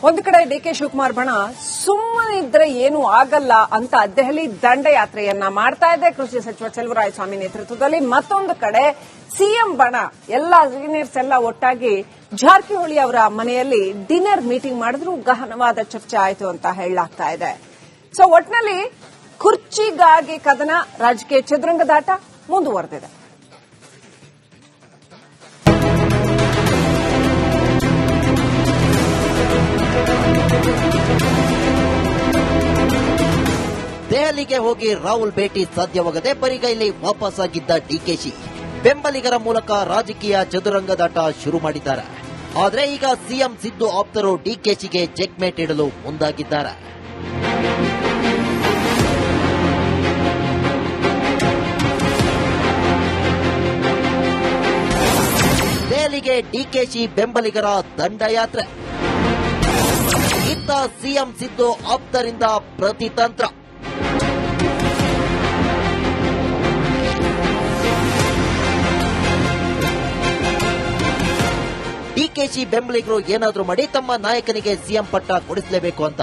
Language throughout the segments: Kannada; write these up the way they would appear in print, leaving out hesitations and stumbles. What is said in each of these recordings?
ಒಂದು ಕಡೆ ಡಿಕೆ ಶಿವಕುಮಾರ್ ಬಣ ಸುಮ್ಮನಿದ್ರೆ ಏನು ಆಗಲ್ಲ ಅಂತ ದೆಹಲಿ ದಂಡಯಾತ್ರೆಯನ್ನ ಮಾಡ್ತಾ ಇದೆ ಕೃಷಿ ಸಚಿವ ಚೆಲುವರಾಯಸ್ವಾಮಿ ನೇತೃತ್ವದಲ್ಲಿ. ಮತ್ತೊಂದು ಕಡೆ ಸಿಎಂ ಬಣ ಎಲ್ಲ ಸೀನಿಯರ್ಸ್ ಎಲ್ಲ ಒಟ್ಟಾಗಿ ಜಾರಕಿಹೊಳಿ ಅವರ ಮನೆಯಲ್ಲಿ ಡಿನ್ನರ್ ಮೀಟಿಂಗ್ ಮಾಡಿದ್ರು ಗಹನವಾದ ಚರ್ಚೆ ಆಯಿತು ಅಂತ ಹೇಳಲಾಗ್ತಾ ಇದೆ. ಸೊ ಒಟ್ನಲ್ಲಿ ಕುರ್ಚಿಗಾಗಿ ಕದನ, ರಾಜಕೀಯ ಚದುರಂಗದಾಟ ಮುಂದುವರೆದಿದೆ. ದೆಹಲಿಗೆ ಹೋಗಿ ರಾಹುಲ್ ಭೇಟಿ ಸಾಧ್ಯವಾಗದೆ ಬರಿಗೈಲಿ ವಾಪಸ್ಸಾಗಿದ್ದ ಡಿಕೆಶಿ ಬೆಂಬಲಿಗರ ಮೂಲಕ ರಾಜಕೀಯ ಚದುರಂಗದಾಟ ಶುರು ಮಾಡಿದ್ದಾರೆ. ಆದರೆ ಈಗ ಸಿಎಂ ಸಿದ್ದು ಆಪ್ತರು ಡಿಕೆಶಿಗೆ ಚೆಕ್ಮೇಟ್ ಇಡಲು ಮುಂದಾಗಿದ್ದಾರೆ. ದೆಹಲಿಗೆ ಡಿಕೆಶಿ ಬೆಂಬಲಿಗರ ದಂಡಯಾತ್ರೆ. ಇತ್ತ ಸಿಎಂ ಸಿದ್ದು ಆಪ್ತರಿಂದ ಪ್ರತಿತಂತ್ರ. ಡಿಕೆಶಿ ಬೆಂಬಲಿಗರು ಏನಾದ್ರೂ ಮಾಡಿ ತಮ್ಮ ನಾಯಕನಿಗೆ ಸಿಎಂ ಪಟ್ಟ ಕೊಡಿಸಲೇಬೇಕು ಅಂತ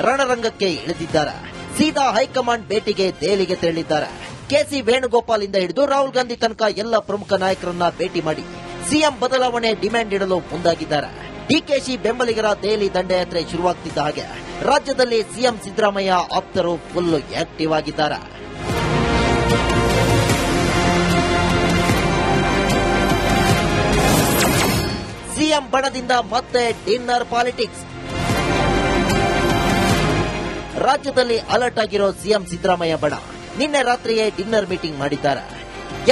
ರಣರಂಗಕ್ಕೆ ಇಳಿದಿದ್ದಾರೆ. ಸೀದಾ ಹೈಕಮಾಂಡ್ ಭೇಟಿಗೆ ದೆಹಲಿಗೆ ತೆರಳಿದ್ದಾರೆ. ಕೆಸಿ ವೇಣುಗೋಪಾಲ್ ಇಂದ ಹಿಡಿದು ರಾಹುಲ್ ಗಾಂಧಿ ತನಕ ಎಲ್ಲ ಪ್ರಮುಖ ನಾಯಕರನ್ನ ಭೇಟಿ ಮಾಡಿ ಸಿಎಂ ಬದಲಾವಣೆ ಡಿಮ್ಯಾಂಡ್ ಇಡಲು ಮುಂದಾಗಿದ್ದಾರೆ. ಡಿಕೆಶಿ ಬೆಂಬಲಿಗರ ದೆಹಲಿ ದಂಡಯಾತ್ರೆ ಶುರುವಾಗ್ತಿದ್ದ ಹಾಗೆ ರಾಜ್ಯದಲ್ಲಿ ಸಿಎಂ ಸಿದ್ದರಾಮಯ್ಯ ಆಪ್ತರು ಫುಲ್ ಆಕ್ಟಿವ್ ಆಗಿದ್ದಾರೆ. ಸಿಎಂ ಬಣದಿಂದ ಮತ್ತೆ ಡಿನ್ನರ್ ಪಾಲಿಟಿಕ್ಸ್. ರಾಜ್ಯದಲ್ಲಿ ಅಲರ್ಟ್ ಆಗಿರೋ ಸಿಎಂ ಸಿದ್ದರಾಮಯ್ಯ ಬಣ ನಿನ್ನೆ ರಾತ್ರಿಯೇ ಡಿನ್ನರ್ ಮೀಟಿಂಗ್ ಮಾಡಿದ್ದಾರೆ.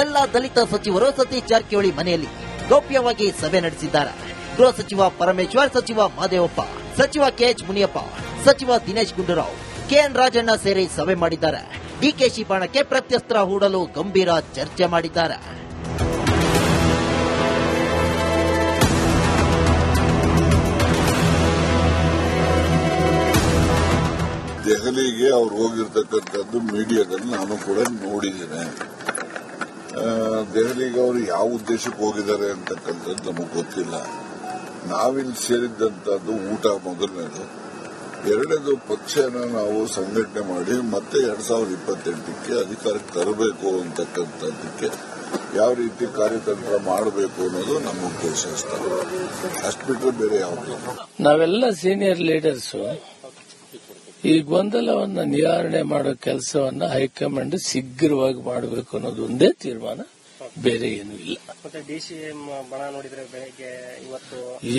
ಎಲ್ಲ ದಲಿತ ಸಚಿವರು ಸತೀಶ್ ಜಾರಕಿಹೊಳಿ ಮನೆಯಲ್ಲಿ ಗೌಪ್ಯವಾಗಿ ಸಭೆ ನಡೆಸಿದ್ದಾರೆ. ಗೃಹ ಸಚಿವ ಪರಮೇಶ್ವರ್, ಸಚಿವ ಮಹದೇವಪ್ಪ, ಸಚಿವ ಕೆಎಚ್ ಮುನಿಯಪ್ಪ, ಸಚಿವ ದಿನೇಶ್ ಗುಂಡೂರಾವ್, ಕೆಎನ್ ರಾಜಣ್ಣ ಸೇರಿ ಸಭೆ ಮಾಡಿದ್ದಾರೆ. ಡಿಕೆಶಿ ಬಣಕ್ಕೆ ಪ್ರತ್ಯಸ್ತ್ರ ಹೂಡಲು ಗಂಭೀರ ಚರ್ಚೆ ಮಾಡಿದ್ದಾರೆ. ದೆಹಲಿಗೆ ಅವ್ರು ಹೋಗಿರ್ತಕ್ಕಂಥದ್ದು ಮೀಡಿಯಾದಲ್ಲಿ ನಾನು ಕೂಡ ನೋಡಿದ್ದೇನೆ. ದೆಹಲಿಗೆ ಅವರು ಯಾವ ಉದ್ದೇಶಕ್ಕೆ ಹೋಗಿದ್ದಾರೆ ಅಂತಕ್ಕಂಥದ್ದು ನಮಗೆ ಗೊತ್ತಿಲ್ಲ. ನಾವಿಲ್ಲಿ ಸೇರಿದ್ದಂಥದ್ದು ಊಟ ಮೊದಲನೇದು. ಎರಡನೇದು, ಪಕ್ಷನ ನಾವು ಸಂಘಟನೆ ಮಾಡಿ ಮತ್ತೆ 2028ಕ್ಕೆ ಅಧಿಕಾರಕ್ಕೆ ತರಬೇಕು ಅಂತಕ್ಕಂಥದ್ದಕ್ಕೆ ಯಾವ ರೀತಿ ಕಾರ್ಯತಂತ್ರ ಮಾಡಬೇಕು ಅನ್ನೋದು ನಮ್ಮ ಉದ್ದೇಶ ಅಷ್ಟು ಬಿಟ್ಟರೆ ಬೇರೆ ಯಾವುದು. ನಾವೆಲ್ಲ ಸೀನಿಯರ್ ಲೀಡರ್ಸ್ ಈ ಗೊಂದಲವನ್ನ ನಿವಾರಣೆ ಮಾಡೋ ಕೆಲಸವನ್ನ ಹೈಕಮಾಂಡ್ ಶೀಘ್ರವಾಗಿ ಮಾಡಬೇಕು ಅನ್ನೋದು ಒಂದೇ ತೀರ್ಮಾನ, ಬೇರೆ ಏನೂ ಇಲ್ಲ.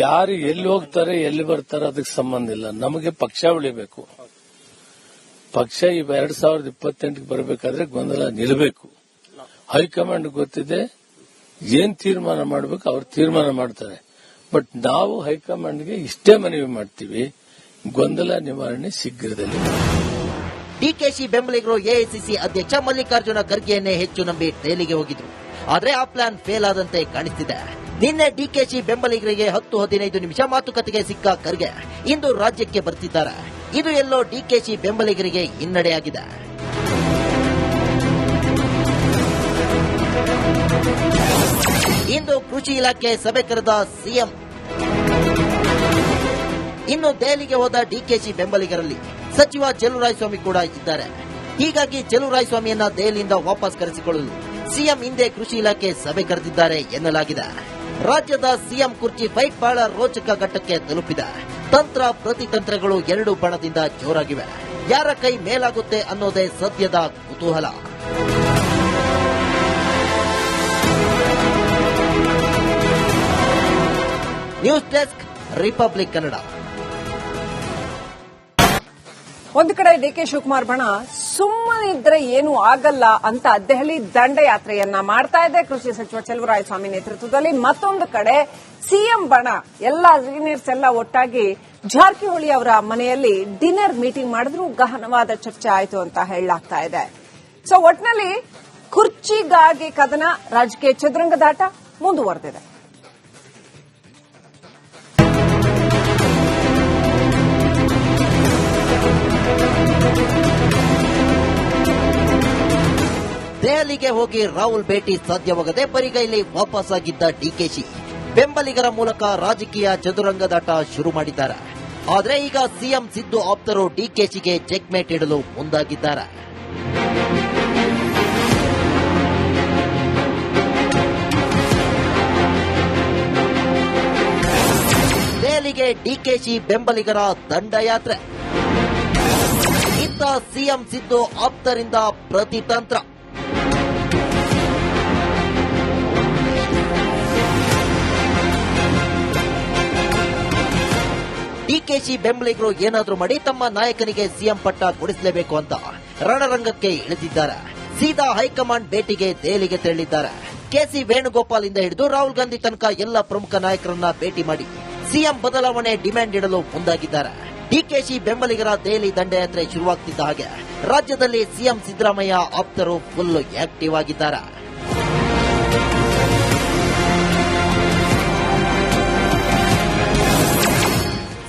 ಯಾರು ಎಲ್ಲಿ ಹೋಗ್ತಾರೆ ಎಲ್ಲಿ ಬರ್ತಾರೆ ಅದಕ್ಕೆ ಸಂಬಂಧ ಇಲ್ಲ. ನಮಗೆ ಪಕ್ಷ ಉಳಿಬೇಕು. ಪಕ್ಷ 2028ಕ್ಕೆ ಬರಬೇಕಾದ್ರೆ ಗೊಂದಲ ನಿಲ್ಲಬೇಕು. ಹೈಕಮಾಂಡ್ ಗೊತ್ತಿದೆ ಏನ್ ತೀರ್ಮಾನ ಮಾಡಬೇಕು, ಅವ್ರು ತೀರ್ಮಾನ ಮಾಡ್ತಾರೆ. ಬಟ್ ನಾವು ಹೈಕಮಾಂಡ್ಗೆ ಇಷ್ಟೇ ಮನವಿ ಮಾಡ್ತೀವಿ, ಗೊಂದಲ ನಿವಾರಣೆ ಶೀಘ್ರದಲ್ಲಿ. ಡಿಕೆಶಿ ಬೆಂಬಲಿಗರು ಎಐಸಿಸಿ ಅಧ್ಯಕ್ಷ ಮಲ್ಲಿಕಾರ್ಜುನ ಖರ್ಗೆಯನ್ನೇ ಹೆಚ್ಚು ನಂಬಿ ದೆಹಲಿಗೆ ಹೋಗಿದ್ರು. ಆದರೆ ಆ ಪ್ಲಾನ್ ಫೇಲ್ ಆದಂತೆ ಕಾಣಿಸ್ತಿದೆ. ನಿನ್ನೆ ಡಿಕೆಶಿ ಬೆಂಬಲಿಗರಿಗೆ 10-15 ನಿಮಿಷ ಮಾತುಕತೆಗೆ ಸಿಕ್ಕ ಖರ್ಗೆ ಇಂದು ರಾಜ್ಯಕ್ಕೆ ಬರ್ತಿದ್ದಾರೆ. ಇದು ಎಲ್ಲೋ ಡಿಕೆಶಿ ಬೆಂಬಲಿಗರಿಗೆ ಹಿನ್ನಡೆಯಾಗಿದೆ. ಇಂದು ಕೃಷಿ ಇಲಾಖೆ ಸಭೆ ಕರೆದ ಸಿಎಂ. ಇನ್ನು ದೆಹಲಿಗೆ ಹೋದ ಡಿಕೆಶಿ ಬೆಂಬಲಿಗರಲ್ಲಿ ಸಚಿವ ಚೆಲುವರಾಯಸ್ವಾಮಿ ಕೂಡ ಇದ್ದಾರೆ. ಹೀಗಾಗಿ ಚೆಲುವರಾಯಸ್ವಾಮಿಯನ್ನ ದೆಹಲಿಯಿಂದ ವಾಪಸ್ ಕರೆಸಿಕೊಳ್ಳಲು ಸಿಎಂ ಹಿಂದೆ ಕೃಷಿ ಇಲಾಖೆ ಸಭೆ ಕರೆದಿದ್ದಾರೆ ಎನ್ನಲಾಗಿದೆ. ರಾಜ್ಯದ ಸಿಎಂ ಕುರ್ಚಿ ಫೈಟ್ ಬಹಳ ರೋಚಕ ಘಟ್ಟಕ್ಕೆ ತಲುಪಿದೆ. ತಂತ್ರ ಪ್ರತಿತಂತ್ರಗಳು ಎರಡು ಬಣದಿಂದ ಜೋರಾಗಿವೆ. ಯಾರ ಕೈ ಮೇಲಾಗುತ್ತೆ ಅನ್ನೋದೇ ಸದ್ಯದ ಕುತೂಹಲ. News desk, republic Kannada. ಒಂದು ಕಡೆ ಡಿಕೆ ಶಿವಕುಮಾರ್ ಬಣ ಸುಮ್ಮನಿದ್ರೆ ಏನು ಆಗಲ್ಲ ಅಂತ ದೆಹಲಿ ದಂಡಯಾತ್ರೆಯನ್ನ ಮಾಡ್ತಾ ಇದೆ ಕೃಷಿ ಸಚಿವ ಚೆಲುವರಾಯಸ್ವಾಮಿ ನೇತೃತ್ವದಲ್ಲಿ. ಮತ್ತೊಂದು ಕಡೆ ಸಿಎಂ ಬಣ ಎಲ್ಲ ಸೀನಿಯರ್ಸ್ ಎಲ್ಲ ಒಟ್ಟಾಗಿ ಜಾರಕಿಹೊಳಿ ಅವರ ಮನೆಯಲ್ಲಿ ಡಿನ್ನರ್ ಮೀಟಿಂಗ್ ಮಾಡಿದ್ರು ಗಹನವಾದ ಚರ್ಚೆ ಆಯಿತು ಅಂತ ಹೇಳಲಾಗ್ತಾ ಇದೆ. ಸೊ ಒಟ್ನಲ್ಲಿ ಕುರ್ಚಿಗಾಗಿ ಕದನ, ರಾಜಕೀಯ ಚದುರಂಗದಾಟ ಮುಂದುವರೆದಿದೆ. ದೆಹಲಿಗೆ ಹೋಗಿ ರಾಹುಲ್ ಭೇಟಿ ಸಾಧ್ಯವಾಗದೆ ಬರಿಗೈಲಿ ವಾಪಸ್ಸಾಗಿದ್ದ ಡಿಕೆಶಿ ಬೆಂಬಲಿಗರ ಮೂಲಕ ರಾಜಕೀಯ ಚದುರಂಗದಾಟ ಶುರು ಮಾಡಿದ್ದಾರೆ. ಆದ್ರೆ ಈಗ ಸಿಎಂ ಸಿದ್ದು ಆಪ್ತರು ಡಿಕೆಶಿಗೆ ಚೆಕ್ಮೇಟ್ ಇಡಲು ಮುಂದಾಗಿದ್ದಾರೆ. ದೆಹಲಿಗೆ ಡಿಕೆಶಿ ಬೆಂಬಲಿಗರ ದಂಡಯಾತ್ರೆ. ಇತ್ತ ಸಿಎಂ ಸಿದ್ದು ಆಪ್ತರಿಂದ ಪ್ರತಿತಂತ್ರ. ಡಿಕೆಶಿ ಬೆಂಬಲಿಗರು ಏನಾದ್ರೂ ಮಾಡಿ ತಮ್ಮ ನಾಯಕನಿಗೆ ಸಿಎಂ ಪಟ್ಟ ಕೊಡಿಸಲೇಬೇಕು ಅಂತ ರಣರಂಗಕ್ಕೆ ಇಳಿದಿದ್ದಾರೆ. ಸೀದಾ ಹೈಕಮಾಂಡ್ ಭೇಟಿಗೆ ದೆಹಲಿಗೆ ತೆರಳಿದ್ದಾರೆ. ಕೆಸಿ ವೇಣುಗೋಪಾಲ್ ಇಂದ ಹಿಡಿದು ರಾಹುಲ್ ಗಾಂಧಿ ತನಕ ಎಲ್ಲ ಪ್ರಮುಖ ನಾಯಕರನ್ನ ಭೇಟಿ ಮಾಡಿ ಸಿಎಂ ಬದಲಾವಣೆ ಡಿಮ್ಯಾಂಡ್ ಇಡಲು ಮುಂದಾಗಿದ್ದಾರೆ. ಡಿಕೆಶಿ ಬೆಂಬಲಿಗರ ದೆಹಲಿ ದಂಡಯಾತ್ರೆ ಶುರುವಾಗ್ತಿದ್ದ ಹಾಗೆ ರಾಜ್ಯದಲ್ಲಿ ಸಿಎಂ ಸಿದ್ದರಾಮಯ್ಯ ಆಪ್ತರು ಫುಲ್ ಆಕ್ಟಿವ್ ಆಗಿದ್ದಾರೆ.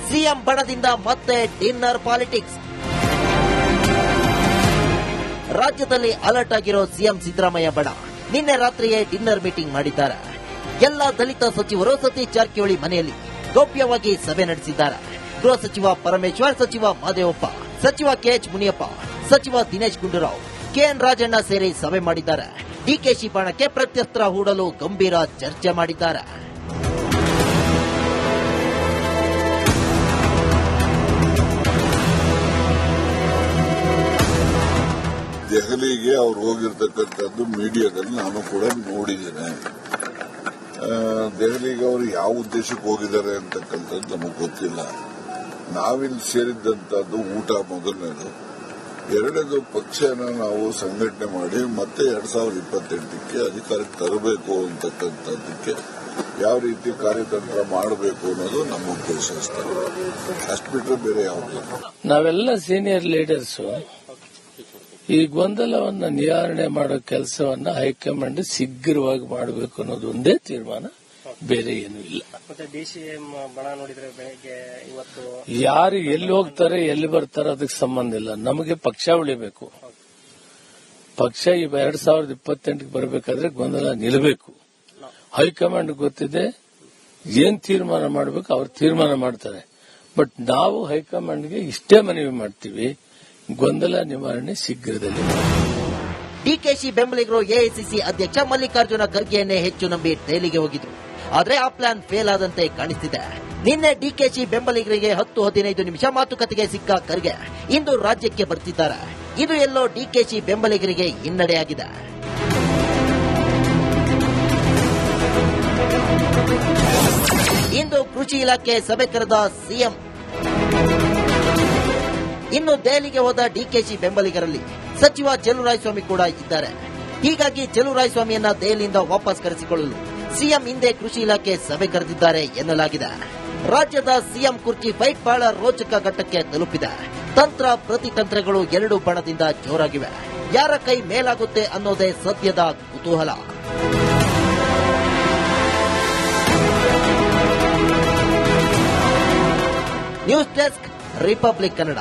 ಸಿಎಂ ಬಣದಿಂದ ಮತ್ತೆ ಡಿನ್ನರ್ ಪಾಲಿಟಿಕ್ಸ್. ರಾಜ್ಯದಲ್ಲಿ ಅಲರ್ಟ್ ಆಗಿರೋ ಸಿಎಂ ಸಿದ್ದರಾಮಯ್ಯ ಬಣ ನಿನ್ನೆ ರಾತ್ರಿಯೇ ಡಿನ್ನರ್ ಮೀಟಿಂಗ್ ಮಾಡಿದ್ದಾರೆ. ಎಲ್ಲ ದಲಿತ ಸಚಿವರು ಸತೀಶ್ ಜಾರಕಿಹೊಳಿ ಮನೆಯಲ್ಲಿ ಗೌಪ್ಯವಾಗಿ ಸಭೆ ನಡೆಸಿದ್ದಾರೆ. ಗೃಹ ಸಚಿವ ಪರಮೇಶ್ವರ್, ಸಚಿವ ಮಹದೇವಪ್ಪ, ಸಚಿವ ಕೆಎಚ್ ಮುನಿಯಪ್ಪ, ಸಚಿವ ದಿನೇಶ್ ಗುಂಡೂರಾವ್, ಕೆಎನ್ ರಾಜಣ್ಣ ಸೇರಿ ಸಭೆ ಮಾಡಿದ್ದಾರೆ. ಡಿಕೆಶಿ ಬಣಕ್ಕೆ ಪ್ರತ್ಯಸ್ತ್ರ ಹೂಡಲು ಗಂಭೀರ ಚರ್ಚೆ ಮಾಡಿದ್ದಾರೆ. ದೆಹಲಿಗೆ ಅವ್ರು ಹೋಗಿರ್ತಕ್ಕಂಥದ್ದು ಮೀಡಿಯಾದಲ್ಲಿ ನಾನು ಕೂಡ ನೋಡಿದ್ದೇನೆ. ದೆಹಲಿಗೆ ಅವರು ಯಾವ ಉದ್ದೇಶಕ್ಕೆ ಹೋಗಿದ್ದಾರೆ ಅಂತಕ್ಕಂಥದ್ದು ನಮಗೆ ಗೊತ್ತಿಲ್ಲ. ನಾವಿಲ್ಲಿ ಸೇರಿದ್ದಂಥದ್ದು ಊಟ ಮೊದಲನೇದು. ಎರಡನೇದು, ಪಕ್ಷನ ನಾವು ಸಂಘಟನೆ ಮಾಡಿ ಮತ್ತೆ 2028ಕ್ಕೆ ಅಧಿಕಾರಕ್ಕೆ ತರಬೇಕು ಅಂತಕ್ಕಂಥದ್ದಕ್ಕೆ ಯಾವ ರೀತಿ ಕಾರ್ಯತಂತ್ರ ಮಾಡಬೇಕು ಅನ್ನೋದು ನಮ್ಮ ಉದ್ದೇಶ ಅಷ್ಟು ಬಿಟ್ಟರೆ ಬೇರೆ ಯಾವುದಿಲ್ಲ. ನಾವೆಲ್ಲ ಸೀನಿಯರ್ ಲೀಡರ್ಸ್ ಈ ಗೊಂದಲವನ್ನ ನಿವಾರಣೆ ಮಾಡೋ ಕೆಲಸವನ್ನ ಹೈಕಮಾಂಡ್ ಶೀಘ್ರವಾಗಿ ಮಾಡಬೇಕು ಅನ್ನೋದು ಒಂದೇ ತೀರ್ಮಾನ, ಬೇರೆ ಏನೂ ಇಲ್ಲ. ಯಾರು ಎಲ್ಲಿ ಹೋಗ್ತಾರೆ ಎಲ್ಲಿ ಬರ್ತಾರೆ ಅದಕ್ಕೆ ಸಂಬಂಧ ಇಲ್ಲ. ನಮಗೆ ಪಕ್ಷ ಉಳಿಬೇಕು. ಪಕ್ಷ 2028ಕ್ಕೆ ಬರಬೇಕಾದ್ರೆ ಗೊಂದಲ ನಿಲ್ಲಬೇಕು. ಹೈಕಮಾಂಡ್ ಗೊತ್ತಿದೆ ಏನ್ ತೀರ್ಮಾನ ಮಾಡಬೇಕು, ಅವ್ರು ತೀರ್ಮಾನ ಮಾಡ್ತಾರೆ. ಬಟ್ ನಾವು ಹೈಕಮಾಂಡ್ಗೆ ಇಷ್ಟೇ ಮನವಿ ಮಾಡ್ತೀವಿ, ಗೊಂದಲ ನಿವಾರಣೆ ಶೀಘ್ರದಲ್ಲಿ. ಡಿಕೆಶಿ ಬೆಂಬಲಿಗರು ಎಐಸಿಸಿ ಅಧ್ಯಕ್ಷ ಮಲ್ಲಿಕಾರ್ಜುನ ಖರ್ಗೆಯನ್ನೇ ಹೆಚ್ಚು ನಂಬಿ ದೆಹಲಿಗೆ ಹೋಗಿದ್ರು. ಆದ್ರೆ ಆ ಪ್ಲಾನ್ ಫೇಲ್ ಆದಂತೆ ಕಾಣಿಸ್ತಿದೆ. ನಿನ್ನೆ ಡಿಕೆಶಿ ಬೆಂಬಲಿಗರಿಗೆ 10-15 ನಿಮಿಷ ಮಾತುಕತೆಗೆ ಸಿಕ್ಕ ಖರ್ಗೆ ಇಂದು ರಾಜ್ಯಕ್ಕೆ ಬರ್ತಿದ್ದಾರೆ. ಇದು ಎಲ್ಲೋ ಡಿಕೆಶಿ ಬೆಂಬಲಿಗರಿಗೆ ಹಿನ್ನಡೆಯಾಗಿದೆ. ಇಂದು ಕೃಷಿ ಇಲಾಖೆ ಸಭೆ ಕರೆದ ಸಿಎಂ. ಇನ್ನು ದೆಹಲಿಗೆ ಹೋದ ಡಿಕೆಶಿ ಬೆಂಬಲಿಗರಲ್ಲಿ ಸಚಿವ ಚೆಲುವರಾಯಸ್ವಾಮಿ ಕೂಡ ಇದ್ದಾರೆ. ಹೀಗಾಗಿ ಚೆಲುವರಾಯಸ್ವಾಮಿಯನ್ನ ದೆಹಲಿಯಿಂದ ವಾಪಸ್ ಕರೆಸಿಕೊಳ್ಳಲು ಸಿಎಂ ಹಿಂದೆ ಕೃಷಿ ಇಲಾಖೆ ಸಭೆ ಕರೆದಿದ್ದಾರೆ ಎನ್ನಲಾಗಿದೆ. ರಾಜ್ಯದ ಸಿಎಂ ಕುರ್ಚಿ ಫೈಟ್ ಬಹಳ ರೋಚಕ ಘಟ್ಟಕ್ಕೆ ತಲುಪಿದೆ. ತಂತ್ರ ಪ್ರತಿತಂತ್ರಗಳು ಎರಡೂ ಬಣದಿಂದ ಜೋರಾಗಿವೆ. ಯಾರ ಕೈ ಮೇಲಾಗುತ್ತೆ ಅನ್ನೋದೇ ಸದ್ಯದ ಕುತೂಹಲ. News desk, republic Kannada.